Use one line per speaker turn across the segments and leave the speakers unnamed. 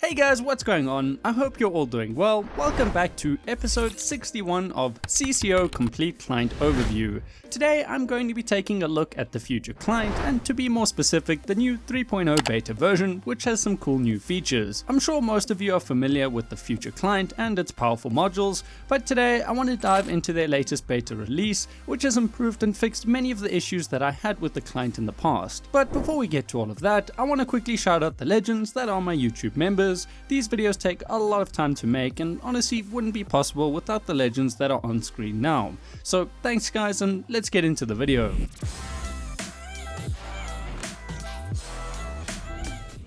Hey guys, what's going on? I hope you're all doing well. Welcome back to episode 61 of CCO Complete Client Overview. Today I'm going to be taking a look at the future client, and to be more specific, the new 3.0 beta version, which has some cool new features. I'm sure most of you are familiar with the future client and its powerful modules, but today I want to dive into their latest beta release, which has improved and fixed many of the issues that I had with the client in the past. But before we get to all of that, I want to quickly shout out the legends that are my YouTube members. These videos take a lot of time to make and honestly wouldn't be possible without the legends that are on screen now. So thanks guys, and let's get into the video.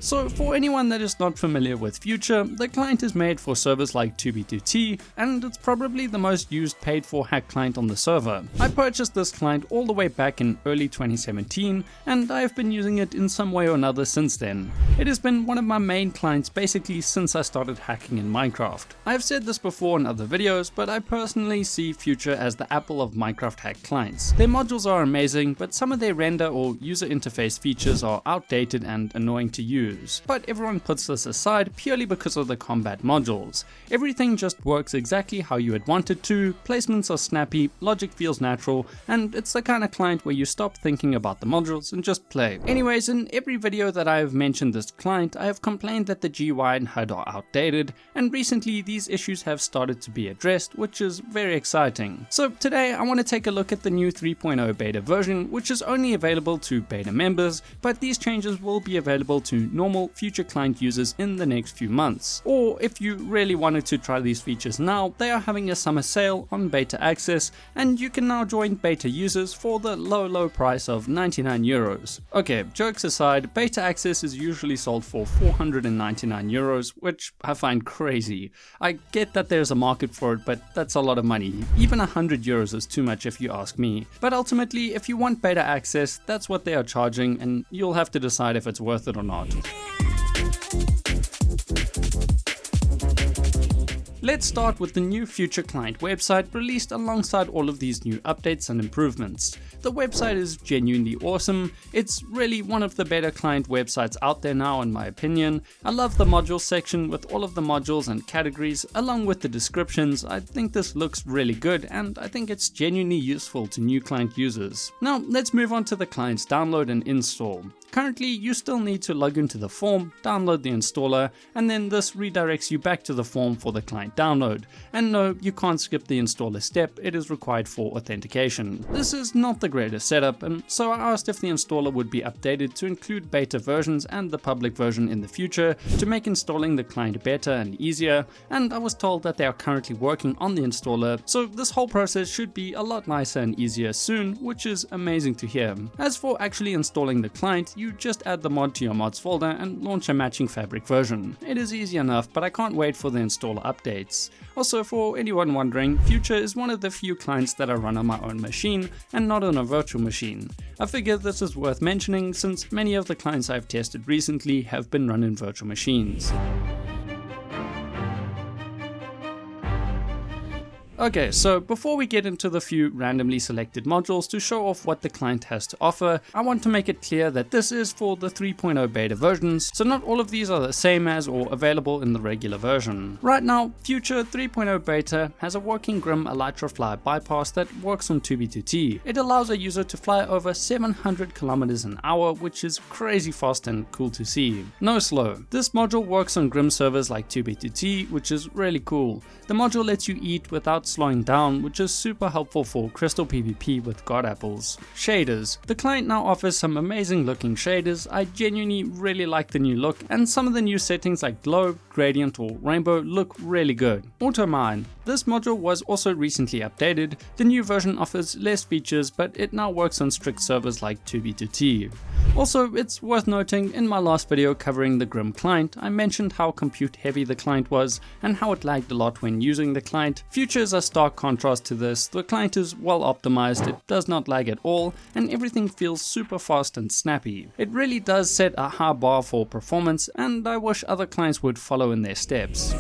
So for anyone that is not familiar with Future, the client is made for servers like 2B2T, and it's probably the most used paid for hack client on the server. I purchased this client all the way back in early 2017, and I have been using it in some way or another since then. It has been one of my main clients basically since I started hacking in Minecraft. I have said this before in other videos, but I personally see Future as the Apple of Minecraft hack clients. Their modules are amazing, but some of their render or user interface features are outdated and annoying to use. But everyone puts this aside purely because of the combat modules. Everything just works exactly how you would want it to, placements are snappy, logic feels natural, and it's the kind of client where you stop thinking about the modules and just play. Anyways, in every video that I have mentioned this client, I have complained that the GUI and HUD are outdated, and recently these issues have started to be addressed, which is very exciting. So today I want to take a look at the new 3.0 beta version, which is only available to beta members, but these changes will be available to normal Future client users in the next few months. Or if you really wanted to try these features now, they are having a summer sale on beta access, and you can now join beta users for the low price of 99 euros. Okay, jokes aside, beta access is usually sold for 499 euros, which I find crazy. I get that there's a market for it, but that's a lot of money. Even 100 euros is too much if you ask me. But ultimately, if you want beta access, that's what they are charging, and you'll have to decide if it's worth it or not. Let's start with the new Future client website released alongside all of these new updates and improvements. The website is genuinely awesome. It's really one of the better client websites out there now in my opinion. I love the module section with all of the modules and categories along with the descriptions. I think this looks really good, and I think it's genuinely useful to new client users. Now let's move on to the client's download and install. Currently, you still need to log into the form, download the installer, and then this redirects you back to the form for the client download. And no, you can't skip the installer step, it is required for authentication. This is not the greatest setup, and so I asked if the installer would be updated to include beta versions and the public version in the future to make installing the client better and easier, and I was told that they are currently working on the installer, so this whole process should be a lot nicer and easier soon, which is amazing to hear. As for actually installing the client, you just add the mod to your mods folder and launch a matching fabric version. It is easy enough, but I can't wait for the installer updates. Also, for anyone wondering, Future is one of the few clients that I run on my own machine and not on a virtual machine. I figure this is worth mentioning since many of the clients I've tested recently have been run in virtual machines. Okay, so before we get into the few randomly selected modules to show off what the client has to offer, I want to make it clear that this is for the 3.0 beta versions, so not all of these are the same as or available in the regular version. Right now, Future 3.0 beta has a working Grim Elytra Fly bypass that works on 2B2T. It allows a user to fly over 700 kilometers an hour, which is crazy fast and cool to see. No slow. This module works on Grim servers like 2B2T, which is really cool. The module lets you eat without slowing down, which is super helpful for crystal PvP with god apples. Shaders. The client now offers some amazing looking shaders. I genuinely really like the new look, and some of the new settings like glow, gradient or rainbow look really good. Auto mine. This module was also recently updated. The new version offers less features, but it now works on strict servers like 2B2T. Also, it's worth noting, in my last video covering the Grim client, I mentioned how compute heavy the client was and how it lagged a lot when using the client. Future is a stark contrast to this. The client is well optimized, it does not lag at all, and everything feels super fast and snappy. It really does set a high bar for performance, and I wish other clients would follow in their steps.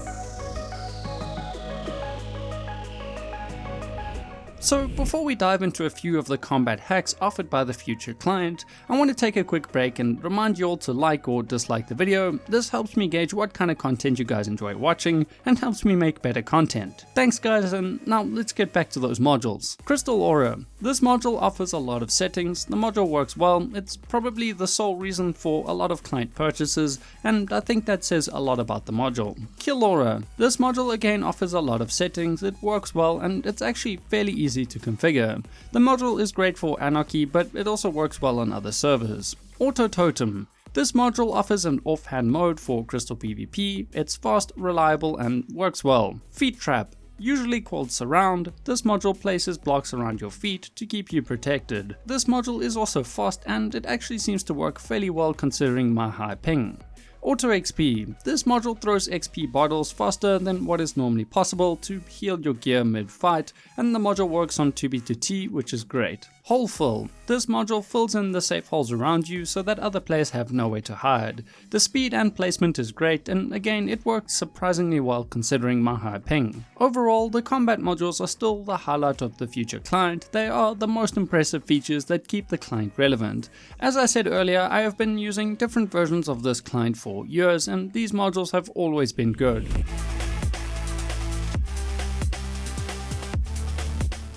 So before we dive into a few of the combat hacks offered by the Future client, I want to take a quick break and remind you all to like or dislike the video. This helps me gauge what kind of content you guys enjoy watching and helps me make better content. Thanks guys, and now let's get back to those modules. Crystal Aura. This module offers a lot of settings, the module works well, it's probably the sole reason for a lot of client purchases, and I think that says a lot about the module. KiLAB. This module again offers a lot of settings, it works well, and it's actually fairly easy to configure. The module is great for ANARCHY, but it also works well on other servers. Auto Totem. This module offers an offhand mode for Crystal PvP, it's fast, reliable, and works well. Feet Trap. Usually called Surround, this module places blocks around your feet to keep you protected. This module is also fast and it actually seems to work fairly well considering my high ping. Auto XP. This module throws XP bottles faster than what is normally possible to heal your gear mid-fight, and the module works on 2B2T, which is great. Hole Fill. This module fills in the safe holes around you so that other players have nowhere to hide. The speed and placement is great, and again it works surprisingly well considering my high ping. Overall, the combat modules are still the highlight of the Future client. They are the most impressive features that keep the client relevant. As I said earlier, I have been using different versions of this client for years, and these modules have always been good.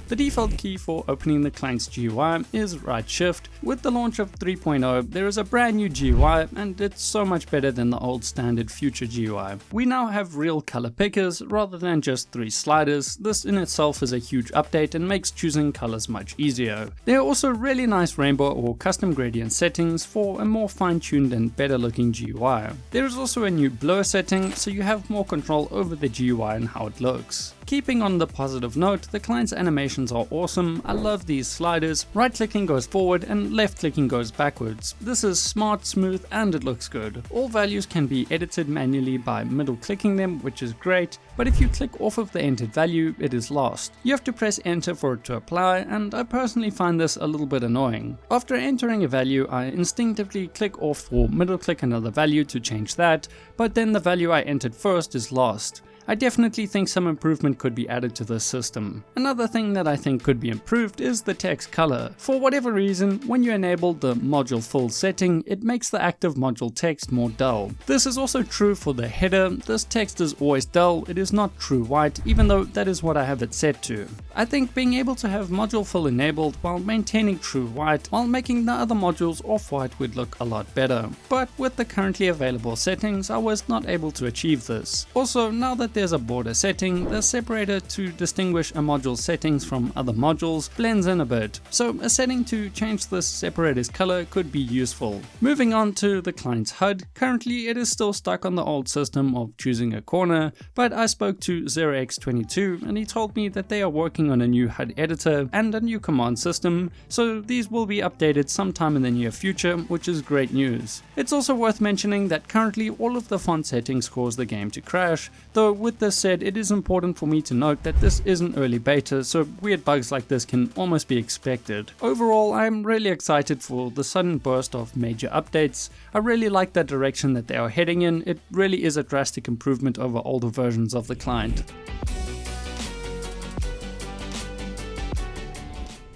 The default key for opening the client's GUI is right shift. With the launch of 3.0, there is a brand new GUI and it's so much better than the old standard Future GUI. We now have real color pickers rather than just 3 sliders. This in itself is a huge update and makes choosing colors much easier. There are also really nice rainbow or custom gradient settings for a more fine-tuned and better looking GUI. There is also a new blur setting, so you have more control over the GUI and how it looks. Keeping on the positive note, the client's animations are awesome. I love these sliders. Right clicking goes forward and left clicking goes backwards. This is smart, smooth, and it looks good. All values can be edited manually by middle clicking them, which is great, but if you click off of the entered value, it is lost. You have to press enter for it to apply, and I personally find this a little bit annoying. After entering a value, I instinctively click off or middle click another value to change that, but then the value I entered first is lost. I definitely think some improvement could be added to this system. Another thing that I think could be improved is the text color. For whatever reason, when you enable the module full setting, it makes the active module text more dull. This is also true for the header. This text is always dull, it is not true white, even though that is what I have it set to. I think being able to have module fill enabled while maintaining true white while making the other modules off-white would look a lot better. But with the currently available settings, I was not able to achieve this. Also, now that there's a border setting, the separator to distinguish a module's settings from other modules blends in a bit, so a setting to change this separator's color could be useful. Moving on to the client's HUD, currently it is still stuck on the old system of choosing a corner, but I spoke to 0x22 and he told me that they are working on a new HUD editor and a new command system, so these will be updated sometime in the near future, which is great news. It's also worth mentioning that currently all of the font settings cause the game to crash, though with this said, it is important for me to note that this is an early beta, so weird bugs like this can almost be expected. Overall, I'm really excited for the sudden burst of major updates. I really like the direction that they are heading in. It really is a drastic improvement over older versions of the client.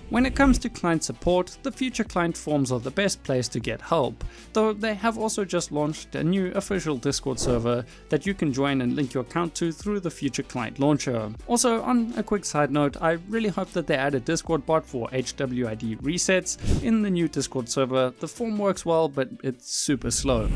When it comes to client support, the Future client forums are the best place to get help, though they have also just launched a new official Discord server that you can join and link your account to through the Future client launcher. Also, on a quick side note, I really hope that they add a Discord bot for HWID resets in the new Discord server. The forum works well, but it's super slow.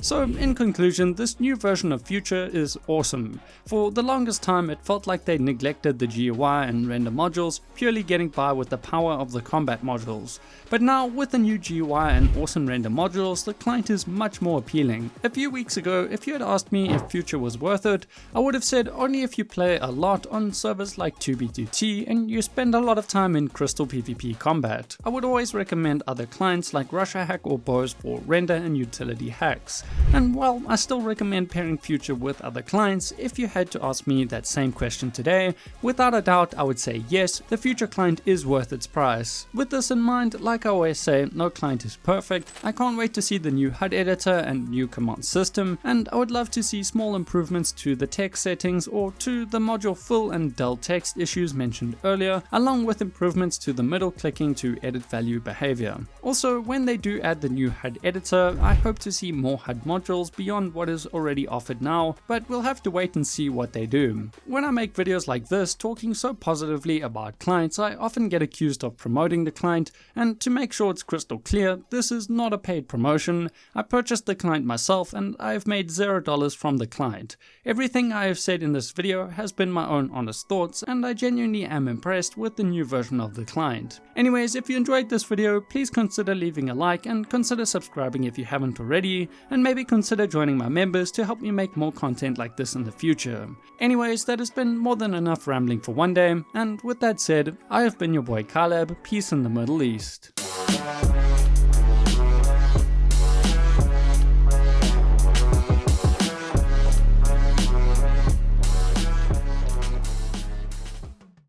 So in conclusion, this new version of Future is awesome. For the longest time it felt like they neglected the GUI and render modules, purely getting by with the power of the combat modules. But now with the new GUI and awesome render modules, the client is much more appealing. A few weeks ago, if you had asked me if Future was worth it, I would have said only if you play a lot on servers like 2B2T and you spend a lot of time in Crystal PvP combat. I would always recommend other clients like Russia Hack or Bose for render and utility hacks. And while I still recommend pairing Future with other clients, if you had to ask me that same question today, without a doubt I would say yes, the Future client is worth its price. With this in mind, like I always say, no client is perfect. I can't wait to see the new HUD editor and new command system, and I would love to see small improvements to the text settings or to the module fill and del text issues mentioned earlier, along with improvements to the middle clicking to edit value behavior. Also, when they do add the new HUD editor, I hope to see more HUD modules beyond what is already offered now, but we'll have to wait and see what they do. When I make videos like this talking so positively about clients, I often get accused of promoting the client, and to make sure it's crystal clear, this is not a paid promotion. I purchased the client myself and I've made $0 from the client. Everything I have said in this video has been my own honest thoughts, and I genuinely am impressed with the new version of the client. Anyways, if you enjoyed this video, please consider leaving a like and consider subscribing if you haven't already, and maybe consider joining my members to help me make more content like this in the future. Anyways, that has been more than enough rambling for one day, and with that said, I have been your boy KiLAB, peace in the Middle East.